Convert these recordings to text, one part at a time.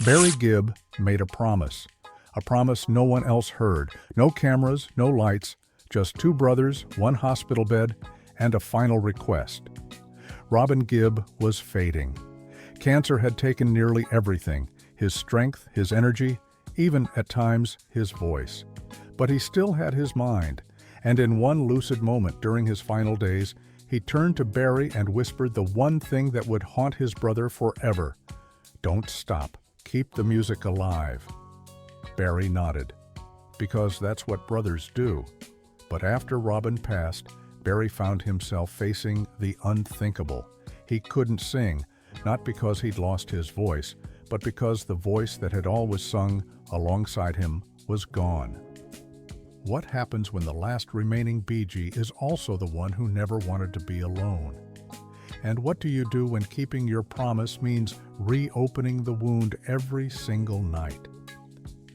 Barry Gibb made a promise no one else heard. No cameras, no lights, just two brothers, one hospital bed, and a final request. Robin Gibb was fading. Cancer had taken nearly everything, his strength, his energy, even at times his voice. But he still had his mind, and in one lucid moment during his final days, he turned to Barry and whispered the one thing that would haunt his brother forever. "Don't stop. Keep the music alive." Barry nodded, because that's what brothers do. But after Robin passed, Barry found himself facing the unthinkable. He couldn't sing, not because he'd lost his voice, but because the voice that had always sung alongside him was gone. What happens when the last remaining Bee Gee is also the one who never wanted to be alone? And what do you do when keeping your promise means reopening the wound every single night?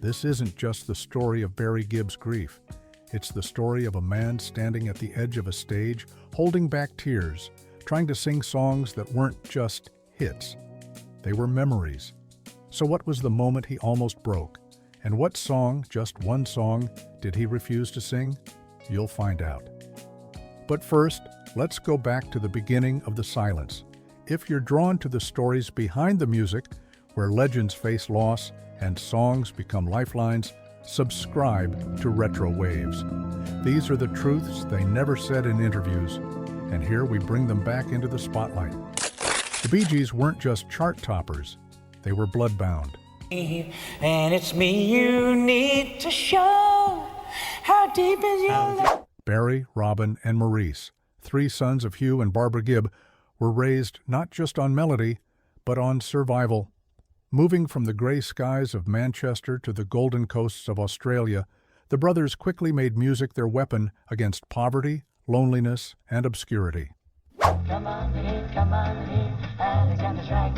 This isn't just the story of Barry Gibb's grief. It's the story of a man standing at the edge of a stage, holding back tears, trying to sing songs that weren't just hits. They were memories. So what was the moment he almost broke? And what song, just one song, did he refuse to sing? You'll find out. But first, let's go back to the beginning of the silence. If you're drawn to the stories behind the music, where legends face loss and songs become lifelines, subscribe to RetroWaves. These are the truths they never said in interviews, and here we bring them back into the spotlight. The Bee Gees weren't just chart toppers, they were bloodbound. And it's me you need to show. How deep is your love? Barry, Robin, and Maurice, three sons of Hugh and Barbara Gibb, were raised not just on melody, but on survival. Moving from the gray skies of Manchester to the golden coasts of Australia, the brothers quickly made music their weapon against poverty, loneliness, and obscurity. Come on in, Alexander's right,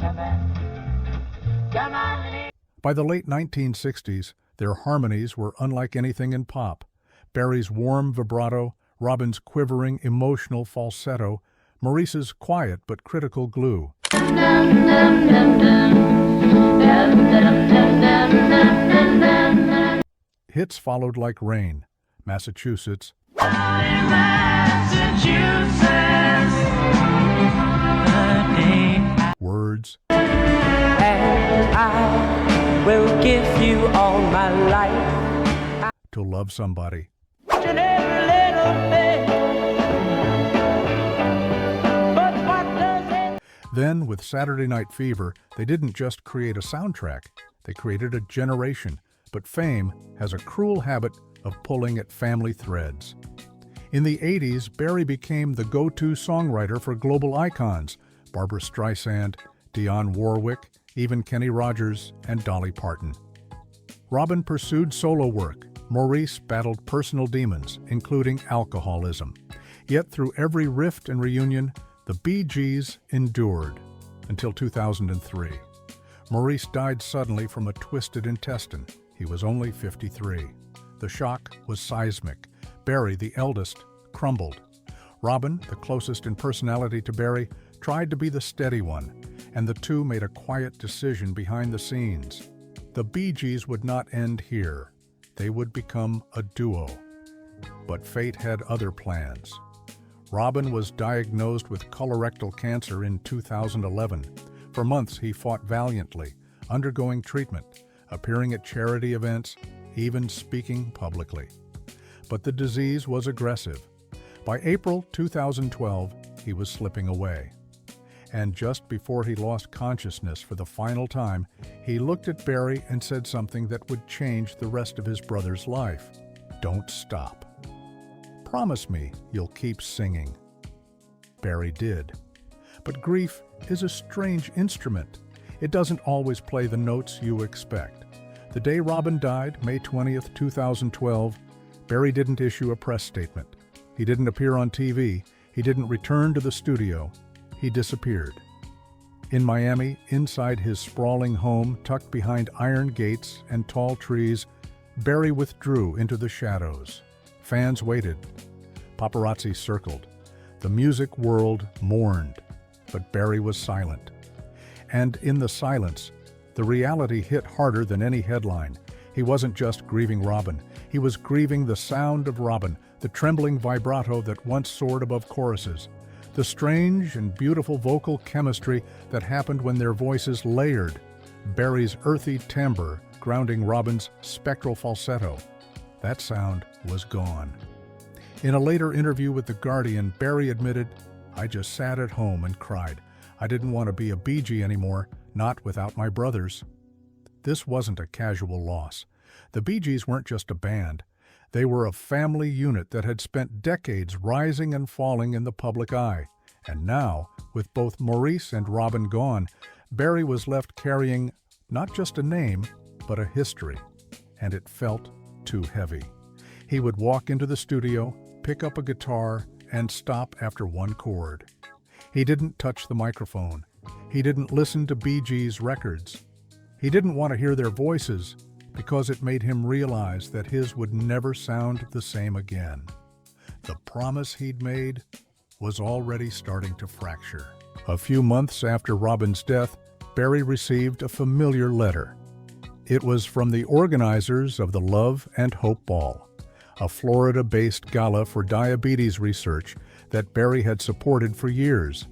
come on in. By the late 1960s, their harmonies were unlike anything in pop. Barry's warm vibrato, Robin's quivering, emotional falsetto, Maurice's quiet but critical glue. Hits followed like rain. Massachusetts. Words. And I will give you all my life. To love somebody. And every little thing. But what does it? Then, with Saturday Night Fever, they didn't just create a soundtrack, they created a generation. But fame has a cruel habit of pulling at family threads. In the 80s, Barry became the go-to songwriter for global icons, Barbra Streisand, Dionne Warwick, even Kenny Rogers and Dolly Parton. Robin pursued solo work. Maurice battled personal demons, including alcoholism. Yet through every rift and reunion, the Bee Gees endured until 2003. Maurice died suddenly from a twisted intestine. He was only 53. The shock was seismic. Barry, the eldest, crumbled. Robin, the closest in personality to Barry, tried to be the steady one, and the two made a quiet decision behind the scenes. The Bee Gees would not end here. They would become a duo. But fate had other plans. Robin was diagnosed with colorectal cancer in 2011. For months he fought valiantly, undergoing treatment, appearing at charity events, even speaking publicly. But the disease was aggressive. By April 2012, he was slipping away. And just before he lost consciousness for the final time, he looked at Barry and said something that would change the rest of his brother's life. "Don't stop. Promise me you'll keep singing." Barry did. But grief is a strange instrument. It doesn't always play the notes you expect. The day Robin died, May 20th, 2012, Barry didn't issue a press statement. He didn't appear on TV. He didn't return to the studio. He disappeared. In Miami, inside his sprawling home tucked behind iron gates and tall trees, Barry withdrew into the shadows. Fans waited. Paparazzi circled. The music world mourned. But Barry was silent. And in the silence, The reality hit harder than any headline. He wasn't just grieving Robin. He was grieving the sound of Robin, the trembling vibrato that once soared above choruses, the strange and beautiful vocal chemistry that happened when their voices layered, Barry's earthy timbre grounding Robin's spectral falsetto. That sound was gone. In a later interview with The Guardian, Barry admitted, "I just sat at home and cried. I didn't want to be a Bee Gee anymore, not without my brothers." This wasn't a casual loss. The Bee Gees weren't just a band. They were a family unit that had spent decades rising and falling in the public eye. And now, with both Maurice and Robin gone, Barry was left carrying not just a name, but a history. And it felt too heavy. He would walk into the studio, pick up a guitar, and stop after one chord. He didn't touch the microphone. He didn't listen to Bee Gees records. He didn't want to hear their voices because it made him realize that his would never sound the same again. The promise he'd made was already starting to fracture. A few months after Robin's death, Barry received a familiar letter. It was from the organizers of the Love and Hope Ball, a Florida-based gala for diabetes research that Barry had supported for years.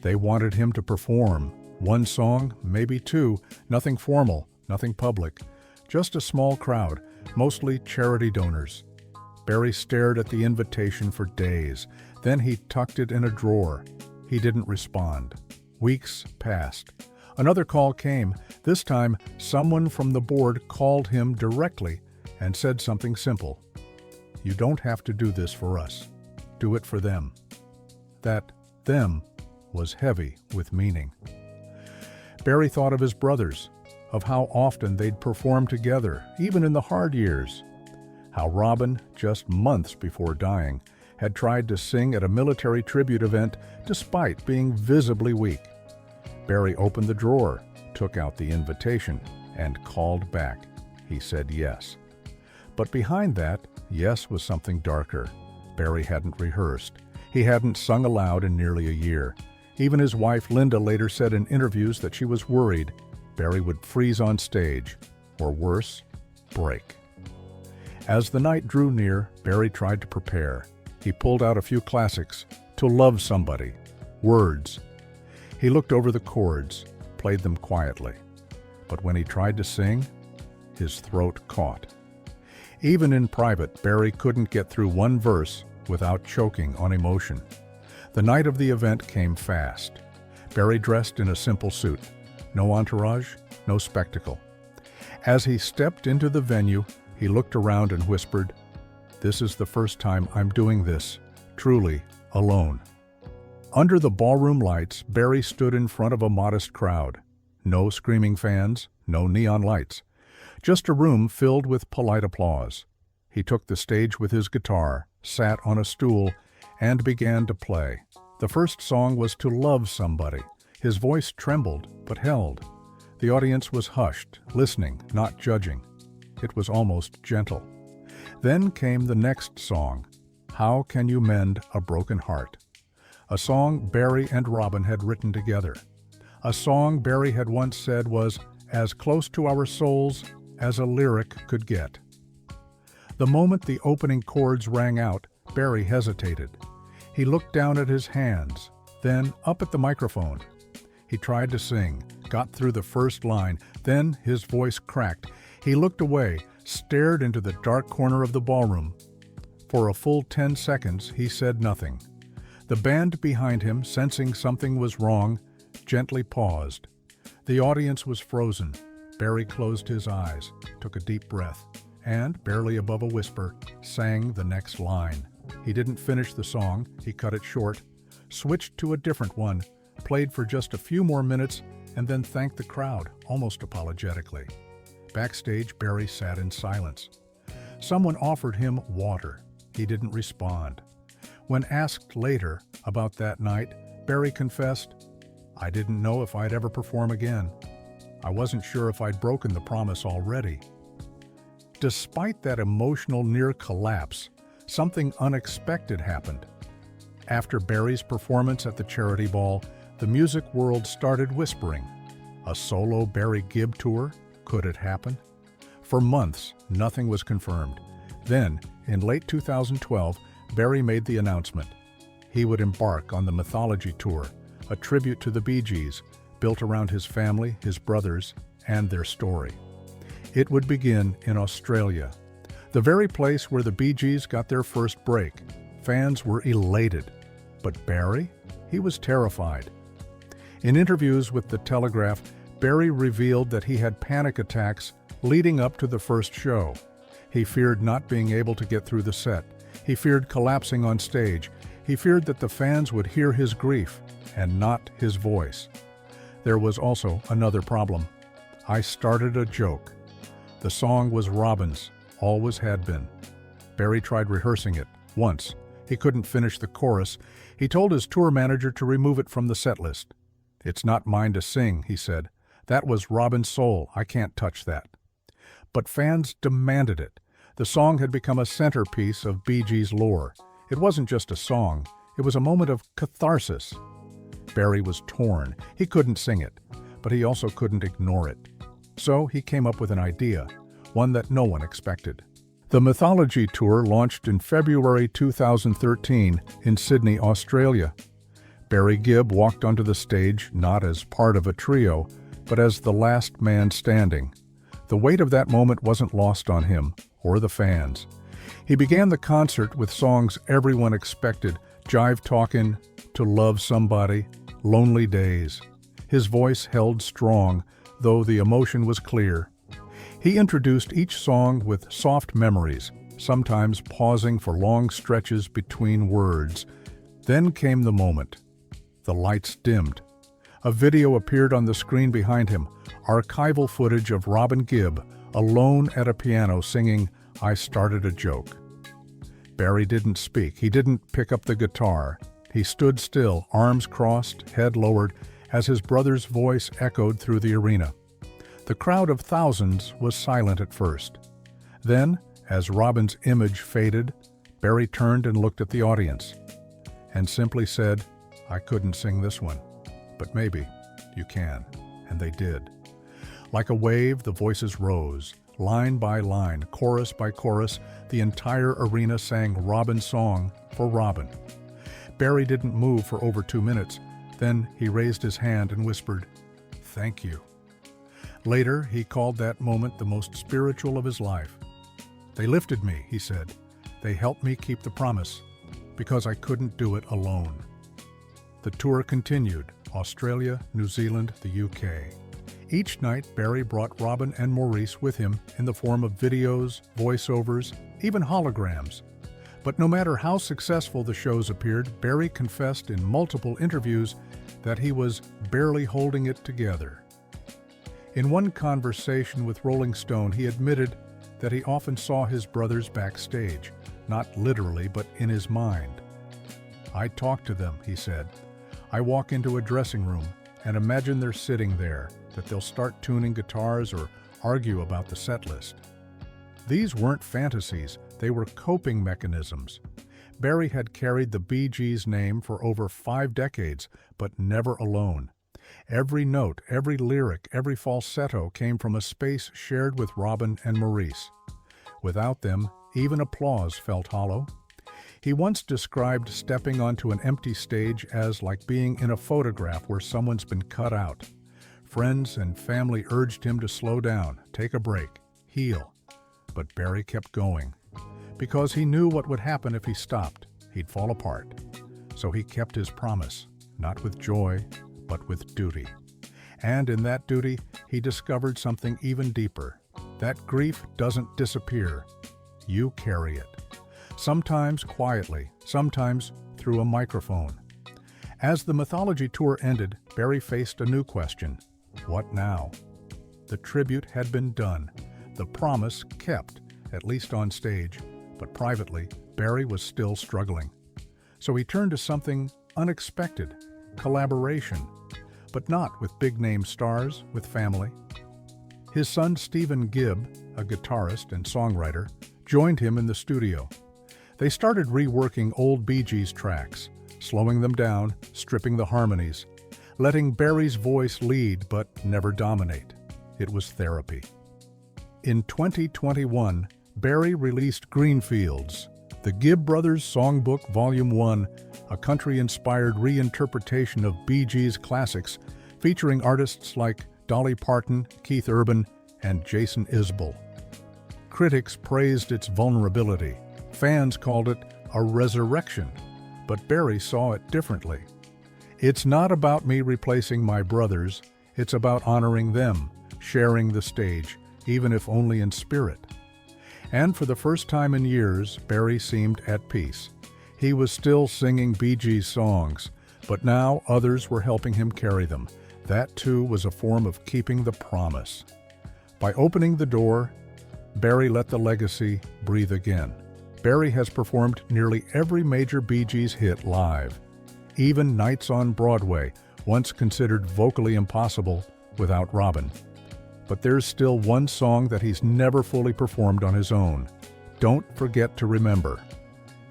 They wanted him to perform one song, maybe two, nothing formal, nothing public, just a small crowd, mostly charity donors. Barry stared at the invitation for days. Then he tucked it in a drawer. He didn't respond. Weeks passed. Another call came. This time, someone from the board called him directly and said something simple. "You don't have to do this for us. Do it for them." That "them" was heavy with meaning. Barry thought of his brothers, of how often they'd perform together, even in the hard years. How Robin, just months before dying, had tried to sing at a military tribute event despite being visibly weak. Barry opened the drawer, took out the invitation, and called back. He said yes. But behind that yes was something darker. Barry hadn't rehearsed. He hadn't sung aloud in nearly a year. Even his wife Linda later said in interviews that she was worried Barry would freeze on stage, or worse, break. As the night drew near, Barry tried to prepare. He pulled out a few classics, To Love Somebody, Words. He looked over the chords, played them quietly. But when he tried to sing, his throat caught. Even in private, Barry couldn't get through one verse without choking on emotion. The night of the event came fast. Barry dressed in a simple suit. No entourage, no spectacle. As he stepped into the venue, he looked around and whispered, "This is the first time I'm doing this, truly, alone." Under the ballroom lights, Barry stood in front of a modest crowd. No screaming fans, no neon lights. Just a room filled with polite applause. He took the stage with his guitar, sat on a stool, and began to play. The first song was To Love Somebody. His voice trembled, but held. The audience was hushed, listening, not judging. It was almost gentle. Then came the next song, How Can You Mend a Broken Heart? A song Barry and Robin had written together. A song Barry had once said was as close to our souls as a lyric could get. The moment the opening chords rang out, Barry hesitated. He looked down at his hands, then up at the microphone. He tried to sing, got through the first line, then his voice cracked. He looked away, stared into the dark corner of the ballroom. For a full 10 seconds, he said nothing. The band behind him, sensing something was wrong, gently paused. The audience was frozen. Barry closed his eyes, took a deep breath, and, barely above a whisper, sang the next line. He didn't finish the song, he cut it short, switched to a different one, played for just a few more minutes, and then thanked the crowd, almost apologetically. Backstage, Barry sat in silence. Someone offered him water. He didn't respond. When asked later about that night, Barry confessed, "I didn't know if I'd ever perform again. I wasn't sure if I'd broken the promise already." Despite that emotional near collapse, something unexpected happened. After Barry's performance at the charity ball, the music world started whispering. A solo Barry Gibb tour? Could it happen? For months, nothing was confirmed. Then, in late 2012, Barry made the announcement. He would embark on the Mythology tour, a tribute to the Bee Gees, built around his family, his brothers, and their story. It would begin in Australia, the very place where the Bee Gees got their first break. Fans were elated. But Barry? He was terrified. In interviews with The Telegraph, Barry revealed that he had panic attacks leading up to the first show. He feared not being able to get through the set. He feared collapsing on stage. He feared that the fans would hear his grief and not his voice. There was also another problem. I started a joke. The song was Robin's, always had been. Barry tried rehearsing it once. He couldn't finish the chorus. He told his tour manager to remove it from the set list. "It's not mine to sing," he said. "That was Robin's soul. I can't touch that." But fans demanded it. The song had become a centerpiece of Bee Gees lore. It wasn't just a song. It was a moment of catharsis. Barry was torn. He couldn't sing it, but he also couldn't ignore it. So he came up with an idea, one that no one expected. The Mythology tour launched in February 2013 in Sydney, Australia. Barry Gibb walked onto the stage not as part of a trio, but as the last man standing. The weight of that moment wasn't lost on him or the fans. He began the concert with songs everyone expected, Jive Talkin', To Love Somebody, Lonely Days. His voice held strong, though the emotion was clear. He introduced each song with soft memories, sometimes pausing for long stretches between words. Then came the moment. The lights dimmed. A video appeared on the screen behind him, archival footage of Robin Gibb, alone at a piano singing I Started a Joke. Barry didn't speak. He didn't pick up the guitar. He stood still, arms crossed, head lowered, as his brother's voice echoed through the arena. The crowd of thousands was silent at first. Then, as Robin's image faded, Barry turned and looked at the audience and simply said, "I couldn't sing this one, but maybe you can." And they did. Like a wave, the voices rose. Line by line, chorus by chorus, the entire arena sang Robin's song for Robin. Barry didn't move for over 2 minutes. Then he raised his hand and whispered, "Thank you." Later, he called that moment the most spiritual of his life. "They lifted me," he said. "They helped me keep the promise, because I couldn't do it alone." The tour continued, Australia, New Zealand, the UK. Each night, Barry brought Robin and Maurice with him in the form of videos, voiceovers, even holograms. But no matter how successful the shows appeared, Barry confessed in multiple interviews that he was barely holding it together. In one conversation with Rolling Stone, he admitted that he often saw his brothers backstage, not literally, but in his mind. "I talk to them," he said. "I walk into a dressing room and imagine they're sitting there, that they'll start tuning guitars or argue about the set list." These weren't fantasies, they were coping mechanisms. Barry had carried the Bee Gees' name for over 5 decades, but never alone. Every note, every lyric, every falsetto came from a space shared with Robin and Maurice. Without them, even applause felt hollow. He once described stepping onto an empty stage as like being in a photograph where someone's been cut out. Friends and family urged him to slow down, take a break, heal. But Barry kept going, because he knew what would happen if he stopped. He'd fall apart. So he kept his promise, not with joy, but with duty. And in that duty, he discovered something even deeper. That grief doesn't disappear. You carry it. Sometimes quietly, sometimes through a microphone. As the Mythology tour ended, Barry faced a new question. What now? The tribute had been done. The promise kept, at least on stage. But privately, Barry was still struggling. So he turned to something unexpected, collaboration. But not with big-name stars, with family. His son Stephen Gibb, a guitarist and songwriter, joined him in the studio. They started reworking old Bee Gees tracks, slowing them down, stripping the harmonies. letting Barry's voice lead but never dominate. It was therapy. In 2021, Barry released Greenfields, the Gibb Brothers Songbook Volume 1, a country-inspired reinterpretation of Bee Gees classics featuring artists like Dolly Parton, Keith Urban, and Jason Isbell. Critics praised its vulnerability. Fans called it a resurrection, but Barry saw it differently. It's not about me replacing my brothers, it's about honoring them, sharing the stage, even if only in spirit. And for the first time in years, Barry seemed at peace. He was still singing Bee Gees songs, but now others were helping him carry them. That too was a form of keeping the promise. By opening the door, Barry let the legacy breathe again. Barry has performed nearly every major Bee Gees hit live. Even nights on Broadway, once considered vocally impossible without Robin. But there's still one song that he's never fully performed on his own. Don't Forget to Remember.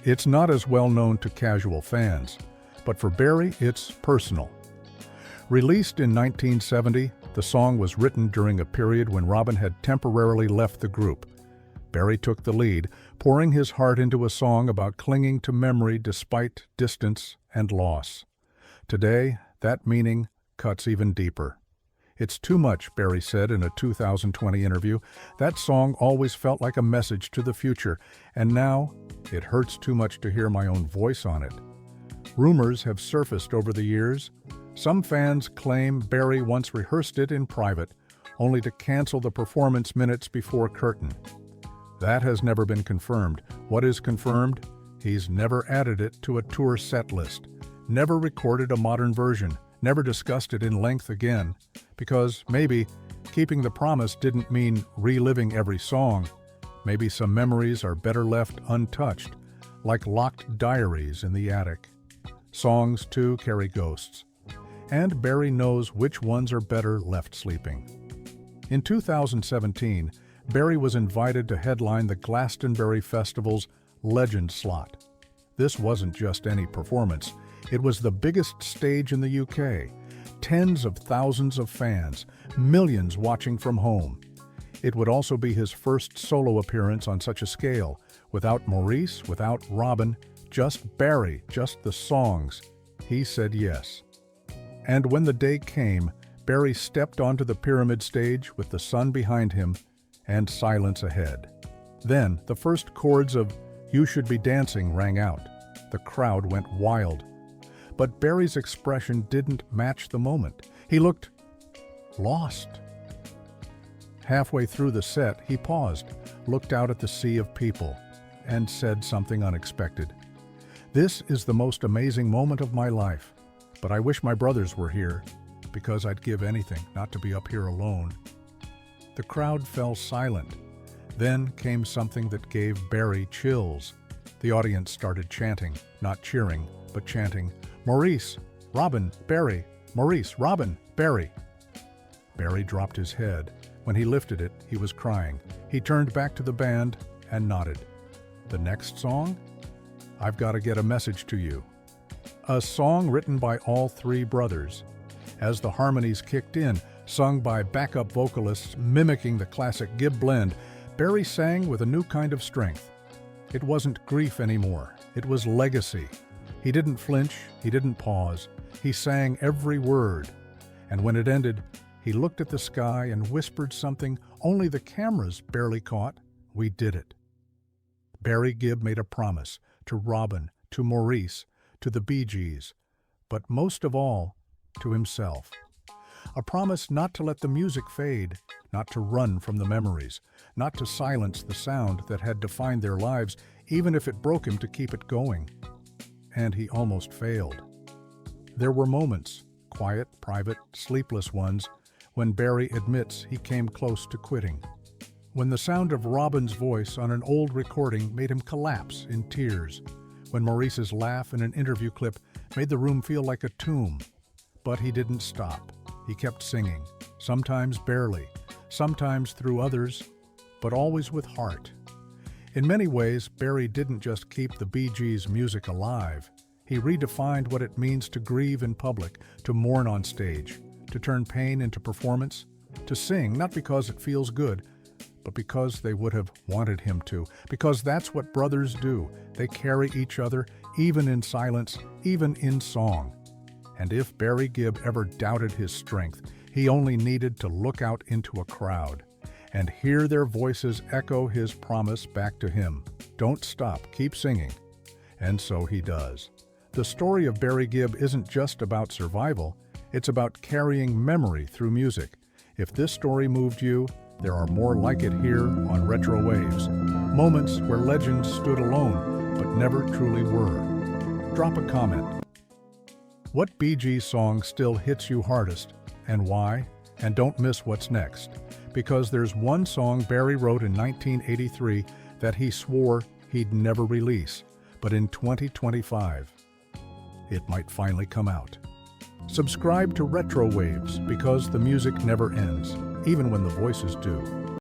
It's not as well known to casual fans, but for Barry, it's personal. Released in 1970, the song was written during a period when Robin had temporarily left the group. Barry took the lead, pouring his heart into a song about clinging to memory despite distance and loss. Today, that meaning cuts even deeper. It's too much, Barry said in a 2020 interview. That song always felt like a message to the future, and now it hurts too much to hear my own voice on it. Rumors have surfaced over the years. Some fans claim Barry once rehearsed it in private, only to cancel the performance minutes before curtain. That has never been confirmed. What is confirmed? He's never added it to a tour set list, never recorded a modern version, never discussed it in length again, because maybe keeping the promise didn't mean reliving every song. Maybe some memories are better left untouched, like locked diaries in the attic. Songs, too, carry ghosts. And Barry knows which ones are better left sleeping. In 2017, Barry was invited to headline the Glastonbury Festival's Legend slot. This wasn't just any performance. It was the biggest stage in the UK. Tens of thousands of fans, millions watching from home. It would also be his first solo appearance on such a scale, without Maurice, without Robin, just Barry, just the songs. He said yes. And when the day came, Barry stepped onto the pyramid stage with the sun behind him and silence ahead. Then the first chords of "You Should Be Dancing" rang out. The crowd went wild. But Barry's expression didn't match the moment. He looked lost. Halfway through the set, he paused, looked out at the sea of people, and said something unexpected. "This is the most amazing moment of my life, but I wish my brothers were here, because I'd give anything not to be up here alone." The crowd fell silent. Then came something that gave Barry chills. The audience started chanting, not cheering, but chanting, "Maurice, Robin, Barry, Maurice, Robin, Barry." Barry dropped his head. When he lifted it, he was crying. He turned back to the band and nodded. The next song? "I've Got to Get a Message to You." A song written by all three brothers. As the harmonies kicked in, sung by backup vocalists mimicking the classic Gibb blend, Barry sang with a new kind of strength. It wasn't grief anymore. It was legacy. He didn't flinch. He didn't pause. He sang every word. And when it ended, he looked at the sky and whispered something only the cameras barely caught. We did it. Barry Gibb made a promise to Robin, to Maurice, to the Bee Gees, but most of all, to himself. A promise not to let the music fade, not to run from the memories, not to silence the sound that had defined their lives, even if it broke him to keep it going. And he almost failed. There were moments, quiet, private, sleepless ones, when Barry admits he came close to quitting. When the sound of Robin's voice on an old recording made him collapse in tears. When Maurice's laugh in an interview clip made the room feel like a tomb. But he didn't stop. He kept singing, sometimes barely, sometimes through others, but always with heart. In many ways, Barry didn't just keep the Bee Gees' music alive, He redefined what it means to grieve in public, to mourn on stage, to turn pain into performance, to sing not because it feels good, but because they would have wanted him to, because that's what brothers do. They carry each other, even in silence, even in song. And if Barry Gibb ever doubted his strength, he only needed to look out into a crowd and hear their voices echo his promise back to him. Don't stop, keep singing. And so he does. The story of Barry Gibb isn't just about survival, it's about carrying memory through music. If this story moved you, there are more like it here on RetroWaves. Moments where legends stood alone, but never truly were. Drop a comment. What Bee Gees song still hits you hardest, and why? And don't miss what's next, because there's one song Barry wrote in 1983 that he swore he'd never release, but in 2025, it might finally come out. Subscribe to RetroWaves because the music never ends, even when the voices do.